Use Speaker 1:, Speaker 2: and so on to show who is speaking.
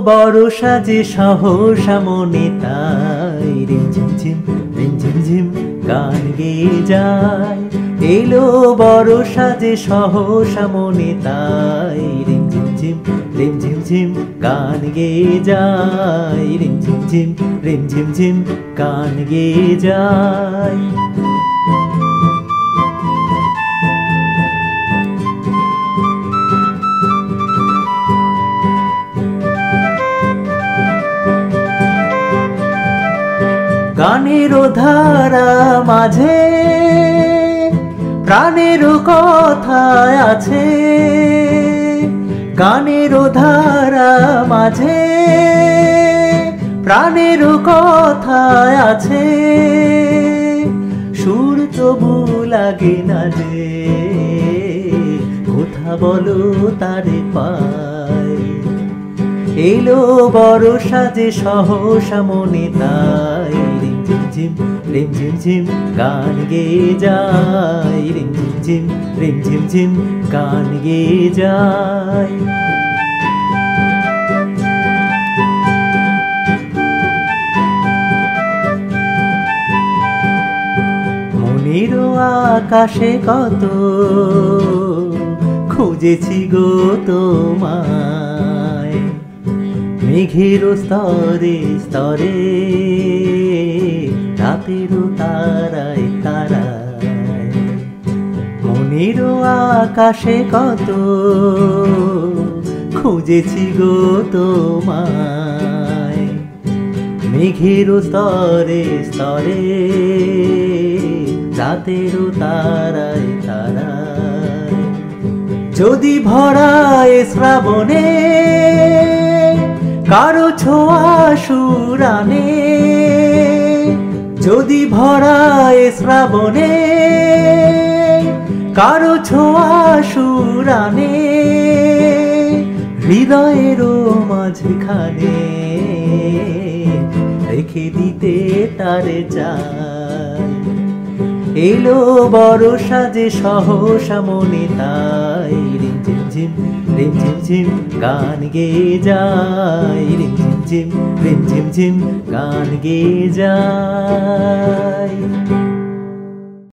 Speaker 1: বড় সাজে সহসা মনে তাই রিমঝিম ঝিম রিমঝিম ঝিম গান গেয়ে যায়। এলো বড় সাজে সহসা মনে তাই রিমঝিম ঝিম রিমঝিম ঝিম গান গেয়ে যায়। রিমঝিম ঝিম রিমঝিম ঝিম গান গেয়ে যায়। গানের ধারা মাঝে প্রাণের কথা আছে। গানের ধারা মাঝে প্রাণের কথা আছে। সুর তবু লাগে না যে কোথা বলো তারে পাই। এলো বড় সাজে সহসা মনে তাই রিমঝিম ঝিম রিমঝিম ঝিম গান গেয়ে যায়। রিমঝিম ঝিম রিমঝিম ঝিম গান গেয়ে যায়। মনের আকাশে কত খুঁজেছি গো তোমায়। মেঘের স্তরে স্তরে রাতের তারায় তারায়। মনের আকাশে কত খুঁজেছি গো তোমায়। মেঘের স্তরে স্তরে রাতের তারায় তারায়। যদি ভরায় শ্রাবণে কারো ছোঁয়া সুরানে। যদি ভরায় শ্রাবণে কারো ছোঁয়া সুরানে। হৃদয়ের মাঝখানে রেখে দিতে তারে চাই। এলো বড় সাজে সহসা মনে তাই রিমঝিম ঝিম রিমঝিম ঝিম গান গেয়ে যায়। রিমঝিম ঝিম রিমঝিম ঝিম গান গেয়ে যায়।